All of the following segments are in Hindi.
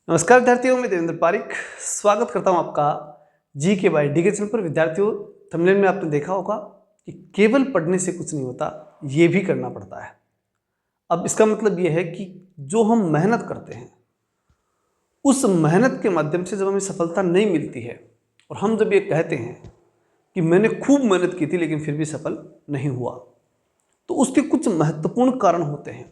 नमस्कार विद्यार्थियों, मैं देवेंद्र पारिक स्वागत करता हूं आपका जी के बाई डी के चैनल पर। विद्यार्थियों, थंबनेल में आपने देखा होगा कि केवल पढ़ने से कुछ नहीं होता, ये भी करना पड़ता है। अब इसका मतलब ये है कि जो हम मेहनत करते हैं उस मेहनत के माध्यम से जब हमें सफलता नहीं मिलती है और हम जब ये कहते हैं कि मैंने खूब मेहनत की थी लेकिन फिर भी सफल नहीं हुआ, तो उसके कुछ महत्वपूर्ण कारण होते हैं।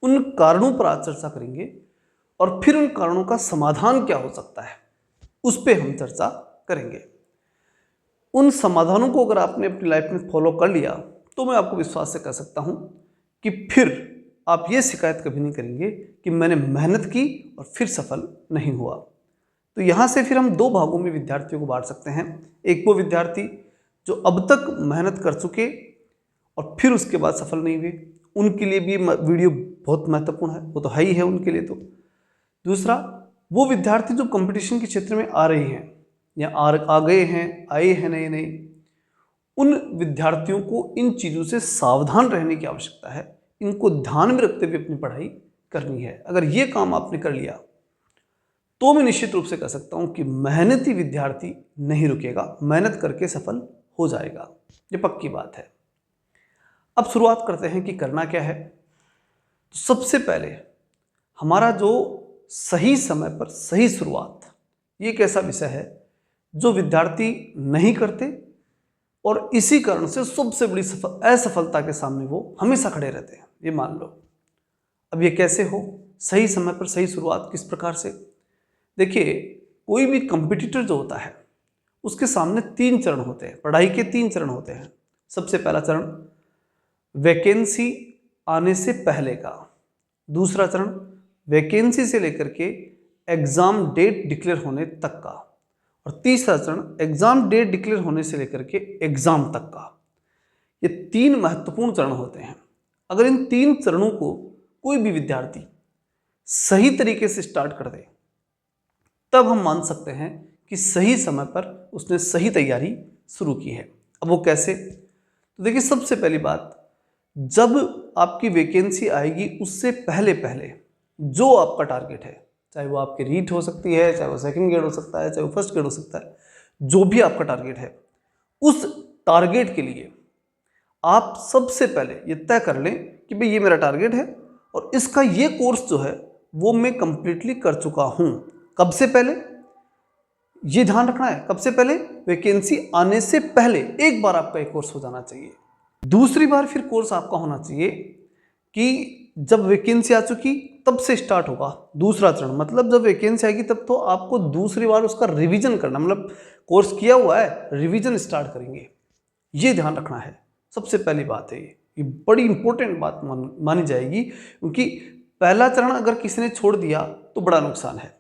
उन कारणों पर आज चर्चा करेंगे और फिर उन कारणों का समाधान क्या हो सकता है उस पर हम चर्चा करेंगे। उन समाधानों को अगर आपने अपनी लाइफ में फॉलो कर लिया तो मैं आपको विश्वास से कह सकता हूं कि फिर आप ये शिकायत कभी नहीं करेंगे कि मैंने मेहनत की और फिर सफल नहीं हुआ। तो यहाँ से फिर हम दो भागों में विद्यार्थियों को बांट सकते हैं। एक वो विद्यार्थी जो अब तक मेहनत कर चुके और फिर उसके बाद सफल नहीं हुए, उनके लिए भी वीडियो बहुत महत्वपूर्ण है, वो तो है ही है उनके लिए। तो दूसरा वो विद्यार्थी जो कंपटीशन के क्षेत्र में आ रहे हैं या आ गए हैं, आए हैं नए नए, उन विद्यार्थियों को इन चीज़ों से सावधान रहने की आवश्यकता है। इनको ध्यान में रखते हुए अपनी पढ़ाई करनी है। अगर ये काम आपने कर लिया तो मैं निश्चित रूप से कह सकता हूं कि मेहनती विद्यार्थी नहीं रुकेगा, मेहनत करके सफल हो जाएगा, ये पक्की बात है। अब शुरुआत करते हैं कि करना क्या है। तो सबसे पहले हमारा जो सही समय पर सही शुरुआत, ये एक ऐसा विषय है जो विद्यार्थी नहीं करते और इसी कारण से सबसे बड़ी असफलता के सामने वो हमेशा खड़े रहते हैं, ये मान लो। अब ये कैसे हो? सही समय पर सही शुरुआत किस प्रकार से? देखिए, कोई भी कंपटीटर जो होता है उसके सामने 3 चरण होते हैं, पढ़ाई के 3 चरण होते हैं। सबसे पहला चरण वैकेंसी आने से पहले का, दूसरा चरण वैकेंसी से लेकर के एग्जाम डेट डिक्लेयर होने तक का, और तीसरा चरण एग्जाम डेट डिक्लेयर होने से लेकर के एग्जाम तक का। ये 3 महत्वपूर्ण चरण होते हैं। अगर इन 3 चरणों को कोई भी विद्यार्थी सही तरीके से स्टार्ट कर दे तब हम मान सकते हैं कि सही समय पर उसने सही तैयारी शुरू की है। अब वो कैसे? तो देखिए, सबसे पहली बात, जब आपकी वैकेंसी आएगी उससे पहले पहले जो आपका टारगेट है, चाहे वो आपकी रीट हो सकती है, चाहे वो सेकंड ग्रेड हो सकता है, चाहे वो फर्स्ट ग्रेड हो सकता है, जो भी आपका टारगेट है, उस टारगेट के लिए आप सबसे पहले ये तय कर लें कि भाई ये मेरा टारगेट है और इसका ये कोर्स जो है वो मैं कंप्लीटली कर चुका हूं। कब से पहले? ये ध्यान रखना है, कब से पहले? वैकेंसी आने से पहले एक बार आपका एक कोर्स हो जाना चाहिए। दूसरी बार फिर कोर्स आपका होना चाहिए कि जब वैकेंसी आ चुकी तब से स्टार्ट होगा दूसरा चरण। मतलब जब वैकेंसी आएगी तब तो आपको दूसरी बार उसका रिवीजन करना, मतलब कोर्स किया हुआ है, रिवीजन स्टार्ट करेंगे। ये ध्यान रखना है, सबसे पहली बात है। ये बड़ी इंपॉर्टेंट बात मानी जाएगी, क्योंकि पहला चरण अगर किसी ने छोड़ दिया तो बड़ा नुकसान है,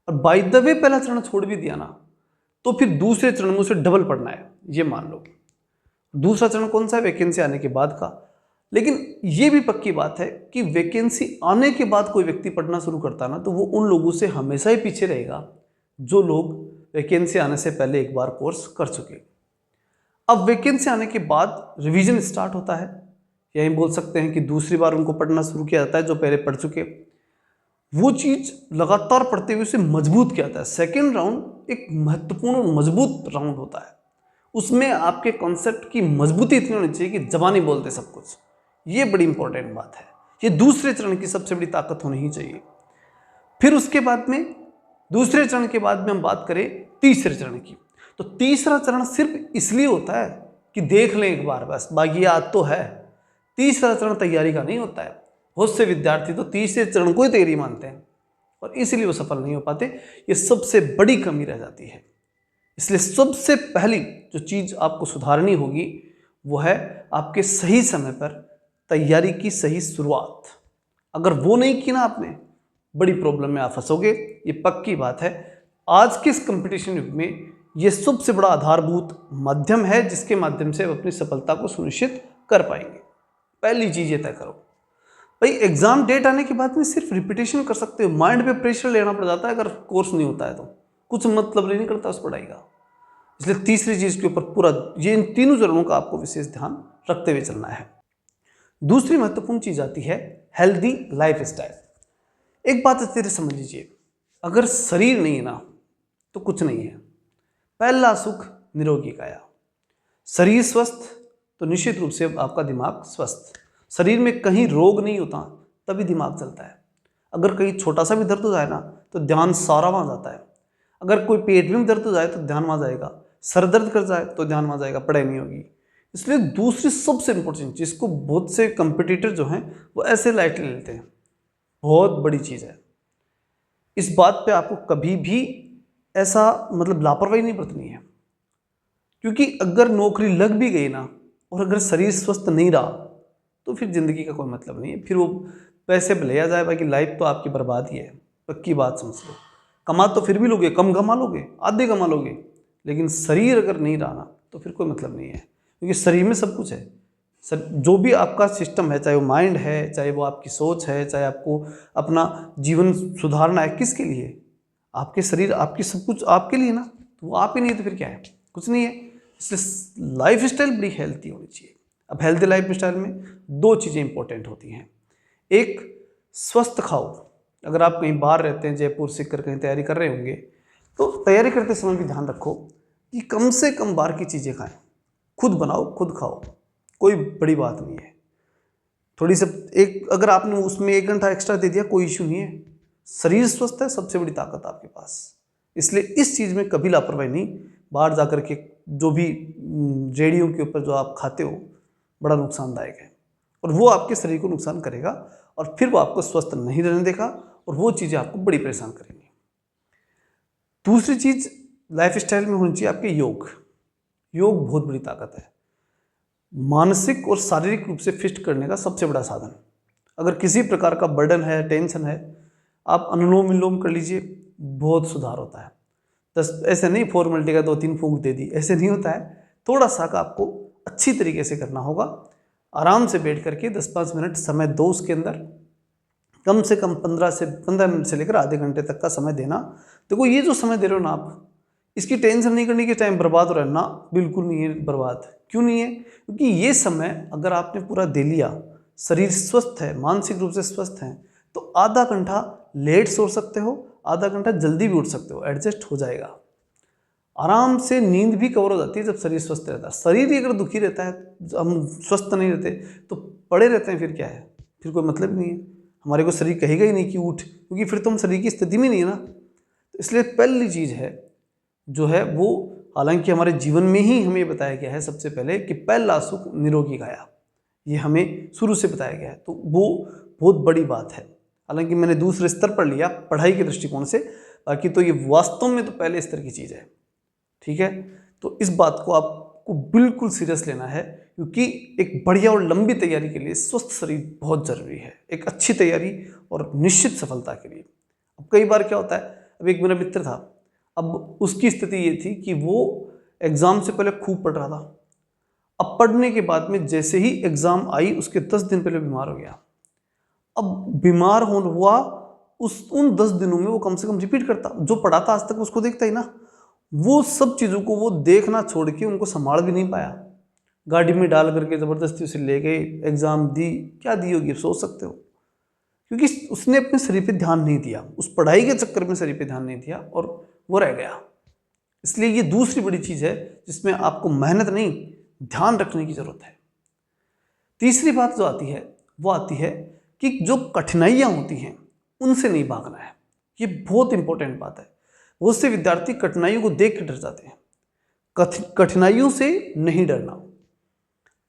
और बाय द वे पहला चरण छोड़ भी दिया ना तो फिर दूसरे चरण में उसे डबल पढ़ना है, ये मान लो। दूसरा चरण कौन सा है? वैकेंसी आने के बाद का। लेकिन ये भी पक्की बात है कि वैकेंसी आने के बाद कोई व्यक्ति पढ़ना शुरू करता ना तो वो उन लोगों से हमेशा ही पीछे रहेगा जो लोग वैकेंसी आने से पहले एक बार कोर्स कर चुके। अब वैकेंसी आने के बाद रिवीजन स्टार्ट होता है, यही बोल सकते हैं कि दूसरी बार उनको पढ़ना शुरू किया जाता है जो पहले पढ़ चुके। वो चीज़ लगातार पढ़ते हुए उसे मजबूत किया जाता है। सेकेंड राउंड एक महत्वपूर्ण और मजबूत राउंड होता है, उसमें आपके कॉन्सेप्ट की मजबूती इतनी होनी चाहिए कि जबानी बोलते सब कुछ। ये बड़ी इंपॉर्टेंट बात है, ये दूसरे चरण की सबसे बड़ी ताकत होनी ही चाहिए। फिर उसके बाद में दूसरे चरण के बाद में हम बात करें तीसरे चरण की, तो तीसरा चरण सिर्फ इसलिए होता है कि देख लें एक बार, बस बाकी याद तो है। तीसरा चरण तैयारी का नहीं होता है। बहुत से विद्यार्थी तो तीसरे चरण को ही तैयारी मानते हैं और इसलिए वो सफल नहीं हो पाते। ये सबसे बड़ी कमी रह जाती है। इसलिए सबसे पहली जो चीज़ आपको सुधारनी होगी वो है आपके सही समय पर तैयारी की सही शुरुआत। अगर वो नहीं की ना आपने, बड़ी प्रॉब्लम में आप फंसोगे, ये पक्की बात है। आज के इस कंपटीशन युग में ये सबसे बड़ा आधारभूत माध्यम है जिसके माध्यम से आप अपनी सफलता को सुनिश्चित कर पाएंगे। पहली चीज़ ये तय करो भाई, एग्जाम डेट आने के बाद में सिर्फ रिपीटेशन कर सकते हो, माइंड पे प्रेशर लेना पड़ जाता है अगर कोर्स नहीं होता है तो कुछ मतलब नहीं करता उस पढ़ाई का। इसलिए तीसरी चीज़ के ऊपर पूरा ये इन तीनों चरणों का आपको विशेष ध्यान रखते हुए चलना है। दूसरी महत्वपूर्ण चीज आती है हेल्दी लाइफ स्टाइल। एक बात अच्छे से समझ लीजिए, अगर शरीर नहीं है ना तो कुछ नहीं है। पहला सुख निरोगी काया। शरीर स्वस्थ तो निश्चित रूप से आपका दिमाग स्वस्थ। शरीर में कहीं रोग नहीं होता तभी दिमाग चलता है। अगर कहीं छोटा सा भी दर्द हो जाए ना तो ध्यान सारा वहाँ जाता है। अगर कोई पेट में दर्द हो जाए तो ध्यान वहाँ जाएगा। सर दर्द कर जाए तो ध्यान वहाँ जाएगा, पढ़ाई नहीं होगी। इसलिए दूसरी सबसे इंपॉर्टेंट चीज़ को बहुत से कंपटीटर जो हैं वो ऐसे लाइटली लेते हैं, बहुत बड़ी चीज़ है। इस बात पे आपको कभी भी ऐसा मतलब लापरवाही नहीं बरतनी है, क्योंकि अगर नौकरी लग भी गई ना और अगर शरीर स्वस्थ नहीं रहा तो फिर ज़िंदगी का कोई मतलब नहीं है। फिर वो पैसे भले आ जाए, बाकी लाइफ तो आपकी बर्बाद ही है, पक्की बात समझ लो। कमा तो फिर भी लोगे, कम कमा लोगे, आधे कमा लोगे, लेकिन शरीर अगर नहीं रहा ना तो फिर कोई मतलब नहीं है, क्योंकि शरीर में सब कुछ है। सर जो भी आपका सिस्टम है, चाहे वो माइंड है, चाहे वो आपकी सोच है, चाहे आपको अपना जीवन सुधारना है, किसके लिए? आपके शरीर, आपकी सब कुछ आपके लिए ना। तो वो आप ही नहीं है तो फिर क्या है? कुछ नहीं है। इसलिए लाइफ स्टाइल बड़ी हेल्थी होनी चाहिए। अब हेल्थी लाइफ स्टाइल में दो चीज़ें इंपॉर्टेंट होती हैं। एक, स्वस्थ खाओ। अगर आप कहीं बाहर रहते हैं, जयपुर सीकर कहीं तैयारी कर रहे होंगे, तो तैयारी करते समय भी ध्यान रखो कि कम से कम बाहर की चीज़ें खाएं। खुद बनाओ, खुद खाओ, कोई बड़ी बात नहीं है। थोड़ी सी एक, अगर आपने उसमें 1 घंटा एक्स्ट्रा दे दिया कोई इशू नहीं है। शरीर स्वस्थ है, सबसे बड़ी ताकत आपके पास। इसलिए इस चीज़ में कभी लापरवाही नहीं। बाहर जाकर के जो भी रेडियो के ऊपर जो आप खाते हो बड़ा नुकसानदायक है, और वो आपके शरीर को नुकसान करेगा, और फिर वो आपको स्वस्थ नहीं रहने देगा, और वो चीज़ें आपको बड़ी परेशान करेंगी। दूसरी चीज़ लाइफ स्टाइल में होनी चाहिए आपके योग। योग बहुत बड़ी ताकत है, मानसिक और शारीरिक रूप से फिट करने का सबसे बड़ा साधन। अगर किसी प्रकार का बर्डन है, टेंशन है, आप अनुलोम विलोम कर लीजिए, बहुत सुधार होता है। ऐसे नहीं फॉर्मेलिटी का 2-3 फूंक दे दी, ऐसे नहीं होता है। थोड़ा सा का आपको अच्छी तरीके से करना होगा। आराम से बैठ करके 10-5 मिनट समय दो, उसके अंदर कम से कम 15 मिनट से लेकर आधे घंटे तक का समय देना। देखो ये जो समय दे रहे हो ना आप, इसकी टेंशन नहीं करनी कि टाइम बर्बाद हो रहा है ना, बिल्कुल नहीं है बर्बाद। क्यों नहीं है? क्योंकि ये समय अगर आपने पूरा दे लिया, शरीर स्वस्थ है, मानसिक रूप से स्वस्थ है, तो आधा घंटा लेट सो सकते हो, आधा घंटा जल्दी भी उठ सकते हो, एडजस्ट हो जाएगा। आराम से नींद भी कवर हो जाती है जब शरीर स्वस्थ रहता है। शरीर ही अगर दुखी रहता है, हम स्वस्थ नहीं रहते तो पड़े रहते हैं, फिर क्या है? फिर कोई मतलब नहीं है। हमारे को शरीर कहेगा ही नहीं कि उठ, क्योंकि फिर तो हम शरीर की स्थिति में नहीं है ना। तो इसलिए पहली चीज़ है जो है वो, हालांकि हमारे जीवन में ही हमें बताया गया है सबसे पहले कि पहला सुख निरोगी काया, ये हमें शुरू से बताया गया है, तो वो बहुत बड़ी बात है। हालांकि मैंने दूसरे स्तर पर लिया पढ़ाई के दृष्टिकोण से, बाकी तो ये वास्तव में तो पहले स्तर की चीज़ है। ठीक है, तो इस बात को आपको बिल्कुल सीरियस लेना है, क्योंकि एक बढ़िया और लंबी तैयारी के लिए स्वस्थ शरीर बहुत ज़रूरी है, एक अच्छी तैयारी और निश्चित सफलता के लिए। अब कई बार क्या होता है, अब एक मेरा मित्र था, अब उसकी स्थिति ये थी कि वो एग्ज़ाम से पहले खूब पढ़ रहा था। अब पढ़ने के बाद में जैसे ही एग्ज़ाम आई, उसके 10 दिन पहले बीमार हो गया। अब बीमार होने हुआ, उन 10 दिनों में वो कम से कम रिपीट करता, जो पढ़ा था आज तक उसको देखता ही ना। वो सब चीज़ों को वो देखना छोड़ के उनको संभाल भी नहीं पाया। गाड़ी में डाल करके ज़बरदस्ती उसे ले गए, एग्ज़ाम दी, क्या दी होगी सोच सकते हो, क्योंकि उसने अपने शरीर पे ध्यान नहीं दिया, उस पढ़ाई के चक्कर में शरीर पे ध्यान नहीं दिया और वो रह गया। इसलिए ये दूसरी बड़ी चीज़ है जिसमें आपको मेहनत नहीं, ध्यान रखने की ज़रूरत है। तीसरी बात जो आती है वो आती है कि जो कठिनाइयाँ होती हैं उनसे नहीं भागना है। ये बहुत इंपॉर्टेंट बात है। बहुत से विद्यार्थी कठिनाइयों को देख कर डर जाते हैं। कठिनाइयों से नहीं डरना।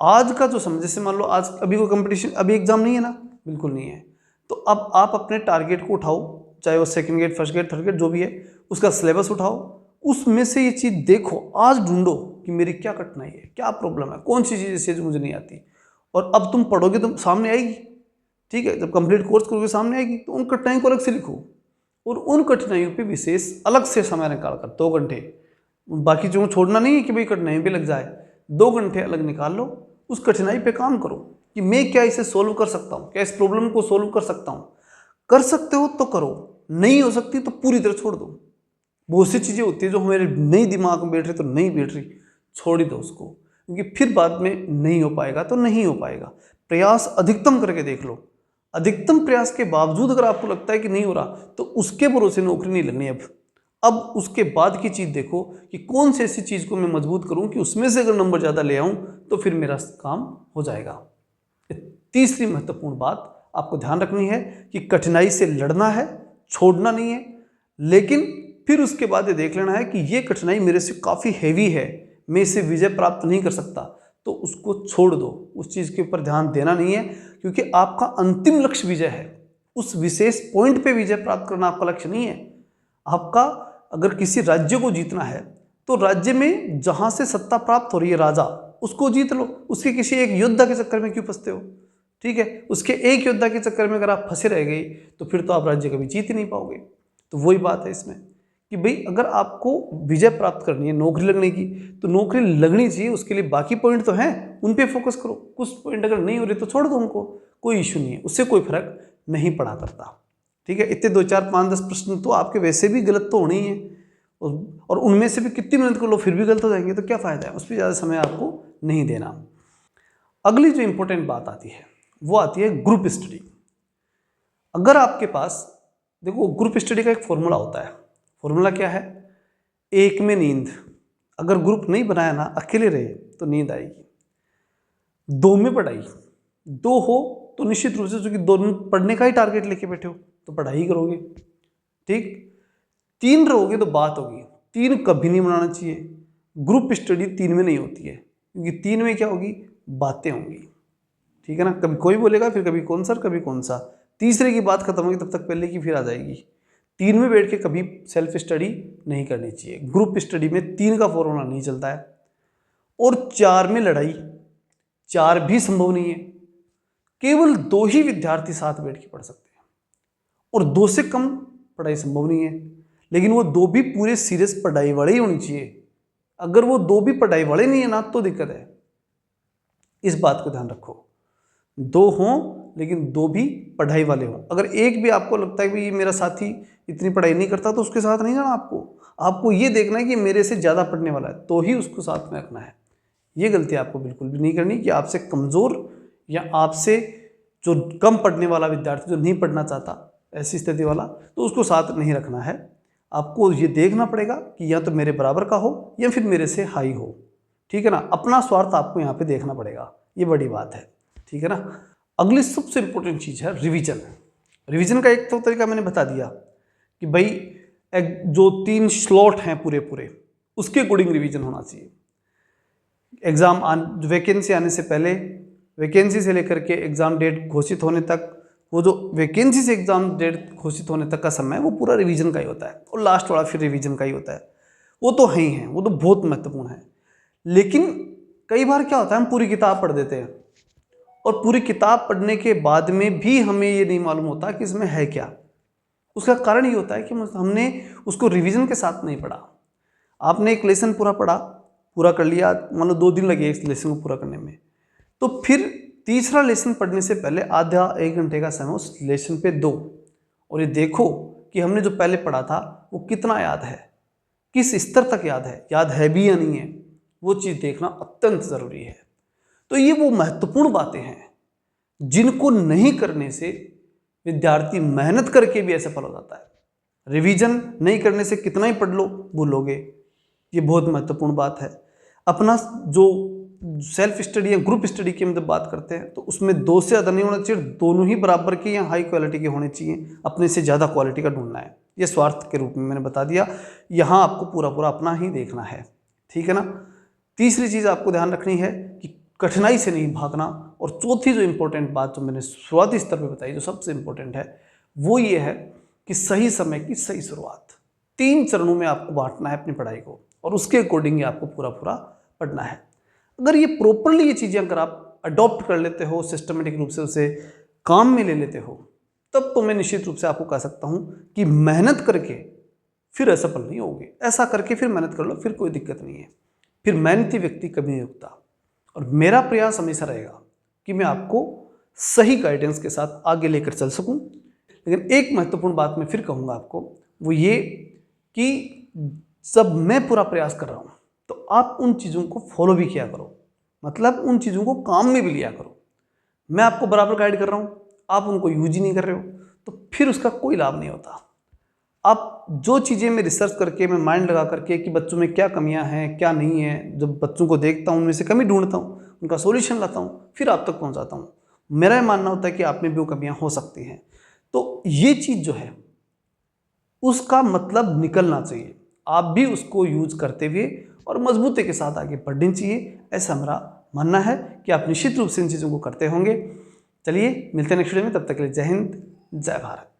आज का जो समय, जैसे मान लो आज अभी कोई कंपटीशन, अभी एग्जाम नहीं है ना, बिल्कुल नहीं है, तो अब आप अपने टारगेट को उठाओ, चाहे वो second gate, first gate, third gate जो भी है, उसका सिलेबस उठाओ, उसमें से ये चीज़ देखो, आज ढूंढो कि मेरी क्या कठिनाई है, क्या प्रॉब्लम है, कौन सी चीज़ ऐसी मुझे नहीं आती, और अब तुम पढ़ोगे तो सामने आएगी। ठीक है, जब कंप्लीट कोर्स करोगे सामने आएगी, तो उन कठिनाइयों को अलग से लिखो और उन कठिनाइयों पे विशेष अलग से समय निकाल कर 2 घंटे, बाकी जो छोड़ना नहीं है कि भाई कठिनाई पे लग जाए, 2 घंटे अलग निकाल लो, उस कठिनाई पे काम करो कि मैं क्या इसे सोल्व कर सकता हूँ, क्या इस प्रॉब्लम को सोल्व कर सकता हूँ। कर सकते हो तो करो, नहीं हो सकती तो पूरी तरह छोड़ दो। बहुत सी चीज़ें होती है जो हमारे नहीं दिमाग में बैठ रही, तो नहीं बैठ रही, छोड़ ही दो उसको, क्योंकि फिर बाद में नहीं हो पाएगा तो नहीं हो पाएगा। प्रयास अधिकतम करके देख लो, अधिकतम प्रयास के बावजूद अगर आपको लगता है कि नहीं हो रहा, तो उसके भरोसे नौकरी नहीं लगनी। अब उसके बाद की चीज़ देखो कि कौन सी ऐसी चीज़ को मैं मजबूत करूं कि उसमें से अगर नंबर ज़्यादा ले आऊं तो फिर मेरा काम हो जाएगा। तीसरी महत्वपूर्ण बात आपको ध्यान रखनी है कि कठिनाई से लड़ना है, छोड़ना नहीं है, लेकिन फिर उसके बाद ये देख लेना है कि ये कठिनाई मेरे से काफ़ी हैवी है, मैं इसे विजय प्राप्त नहीं कर सकता, तो उसको छोड़ दो। उस चीज़ के ऊपर ध्यान देना नहीं है, क्योंकि आपका अंतिम लक्ष्य विजय है। उस विशेष पॉइंट पे विजय प्राप्त करना आपका लक्ष्य नहीं है। आपका अगर किसी राज्य को जीतना है तो राज्य में जहां से सत्ता प्राप्त हो रही है, राजा, उसको जीत लो। उसके किसी एक योद्धा के चक्कर में क्यों फंसते हो? ठीक है, उसके एक योद्धा के चक्कर में अगर आप फंसे रह गए तो फिर तो आप राज्य कभी जीत ही नहीं पाओगे। तो वही बात है इसमें कि भाई अगर आपको विजय प्राप्त करनी है, नौकरी लगने की, तो नौकरी लगनी चाहिए। उसके लिए बाकी पॉइंट तो हैं, उन पे फोकस करो। कुछ पॉइंट अगर नहीं हो रहे तो छोड़ दो उनको, कोई इश्यू नहीं है, उससे कोई फर्क नहीं पड़ा करता। ठीक है, इतने 2 4 5 10 प्रश्न तो आपके वैसे भी गलत तो होने ही है, और उनमें से भी कितनी मेहनत कर लो फिर भी गलत हो जाएंगे, तो क्या फ़ायदा है? उस पर ज़्यादा समय आपको नहीं देना। अगली जो इंपॉर्टेंट बात आती है वो आती है ग्रुप स्टडी। अगर आपके पास, देखो ग्रुप स्टडी का एक फॉर्मूला होता है। फॉर्मूला क्या है? 1 में नींद। अगर ग्रुप नहीं बनाया ना, अकेले रहे तो नींद आएगी। 2 में पढ़ाई। 2 हो तो निश्चित रूप से, क्योंकि दोनों पढ़ने का ही टारगेट लेके बैठे हो तो पढ़ाई करोगे। ठीक। 3 रहोगे तो बात होगी। 3 कभी नहीं बनाना चाहिए। ग्रुप स्टडी 3 में नहीं होती है, क्योंकि 3 में क्या होगी? बातें होंगी। ठीक है ना, कभी कोई बोलेगा, फिर कभी कौन सर, कभी कौन सा, तीसरे की बात खत्म होगी तब तक पहले की फिर आ जाएगी। 3 में बैठ के कभी सेल्फ स्टडी नहीं करनी चाहिए। ग्रुप स्टडी में 3 का फॉर्मूला नहीं चलता है। और 4 में लड़ाई, 4 भी संभव नहीं है। केवल 2 ही विद्यार्थी साथ बैठ के पढ़ सकते हैं, और 2 से कम पढ़ाई संभव नहीं है। लेकिन वो 2 भी पूरे सीरियस पढ़ाई वाले ही होनी चाहिए। अगर वो 2 भी पढ़ाई वाले नहीं है ना, तो दिक्कत है। इस बात को ध्यान रखो। 2 हों लेकिन 2 भी पढ़ाई वाले हों। अगर एक भी आपको लगता है कि ये मेरा साथी इतनी पढ़ाई नहीं करता, तो उसके साथ नहीं जाना। आपको ये देखना है कि मेरे से ज़्यादा पढ़ने वाला है, तो ही उसको साथ में रखना है। ये गलती आपको बिल्कुल भी नहीं करनी कि आपसे कमज़ोर या आपसे जो कम पढ़ने वाला विद्यार्थी, जो नहीं पढ़ना चाहता, ऐसी स्थिति वाला, तो उसको साथ नहीं रखना है। आपको ये देखना पड़ेगा कि या तो मेरे बराबर का हो या फिर मेरे से हाई हो। ठीक है ना, अपना स्वार्थ आपको यहाँ पे देखना पड़ेगा, ये बड़ी बात है। ठीक है ना। अगली सबसे इंपॉर्टेंट चीज़ है रिवीजन। रिवीजन का एक तो तरीका मैंने बता दिया कि भाई जो 3 स्लॉट हैं पूरे उसके अकॉर्डिंग रिवीजन होना चाहिए। वैकेंसी आने से पहले, वैकेंसी से लेकर के एग्ज़ाम डेट घोषित होने तक, वो जो वैकेंसी से एग्ज़ाम डेट घोषित होने तक का समय, वो पूरा रिवीजन का ही होता है, और लास्ट वाला फिर रिवीजन का ही होता है। वो तो है ही है, वो तो बहुत महत्वपूर्ण है। लेकिन कई बार क्या होता है, हम पूरी किताब पढ़ देते हैं, और पूरी किताब पढ़ने के बाद में भी हमें ये नहीं मालूम होता कि इसमें है क्या। उसका कारण ये होता है कि हमने उसको रिवीजन के साथ नहीं पढ़ा। आपने एक लेसन पूरा कर लिया, मान लो 2 दिन लगे इस लेसन को पूरा करने में, तो फिर तीसरा लेसन पढ़ने से पहले आधा 1 घंटे का समय उस लेसन पे दो, और ये देखो कि हमने जो पहले पढ़ा था वो कितना याद है, किस स्तर तक याद है भी या नहीं है। वो चीज़ देखना अत्यंत ज़रूरी है। तो ये वो महत्वपूर्ण बातें हैं जिनको नहीं करने से विद्यार्थी मेहनत करके भी असफल हो जाता है। रिवीजन नहीं करने से कितना ही पढ़ लो, भूलोगे। ये बहुत महत्वपूर्ण बात है। अपना जो सेल्फ स्टडी या ग्रुप स्टडी की हम जब बात करते हैं, तो उसमें 2 से ज़्यादा नहीं होना चाहिए, दोनों ही बराबर के या हाई क्वालिटी के होने चाहिए। अपने से ज़्यादा क्वालिटी का ढूंढना है, ये स्वार्थ के रूप में मैंने बता दिया। यहाँ आपको पूरा अपना ही देखना है। ठीक है ना। तीसरी चीज़ आपको ध्यान रखनी है कि कठिनाई से नहीं भागना। और चौथी जो इंपॉर्टेंट बात जो मैंने शुरुआती स्तर पे बताई, जो सबसे इंपॉर्टेंट है, वो ये है कि सही समय की सही शुरुआत। 3 चरणों में आपको बांटना है अपनी पढ़ाई को, और उसके अकॉर्डिंग आपको पूरा पढ़ना है। अगर ये प्रॉपरली ये चीज़ें अगर आप अडॉप्ट कर लेते हो, सिस्टमेटिक रूप से उसे काम में ले लेते हो, तब तो मैं निश्चित रूप से आपको कह सकता हूँ कि मेहनत करके फिर असफल नहीं होगे। ऐसा करके फिर मेहनत कर लो, फिर कोई दिक्कत नहीं है। फिर मेहनती व्यक्ति कभी नहीं रुकता। और मेरा प्रयास हमेशा रहेगा कि मैं आपको सही गाइडेंस के साथ आगे लेकर चल सकूं। लेकिन एक महत्वपूर्ण बात मैं फिर कहूँगा आपको, वो ये कि जब मैं पूरा प्रयास कर रहा हूँ तो आप उन चीज़ों को फॉलो भी किया करो, मतलब उन चीज़ों को काम में भी लिया करो। मैं आपको बराबर गाइड कर रहा हूँ, आप उनको यूज ही नहीं कर रहे हो तो फिर उसका कोई लाभ नहीं होता। आप जो चीज़ें मैं रिसर्च करके, मैं माइंड लगा करके कि बच्चों में क्या कमियां हैं क्या नहीं है, जब बच्चों को देखता हूँ उनमें से कमी ढूंढता हूँ, उनका सॉल्यूशन लाता हूँ, फिर आप तक पहुँचाता हूँ। मेरा ये मानना होता है कि आप में भी वो कमियां हो सकती हैं। तो ये चीज़ जो है उसका मतलब निकलना चाहिए, आप भी उसको यूज करते हुए और मजबूती के साथ आगे बढ़नी चाहिए, ऐसा मेरा मानना है कि आप निश्चित रूप से इन चीज़ों को करते होंगे। चलिए मिलते हैं नेक्स्ट वीडियो में, तब तक के लिए जय हिंद जय भारत।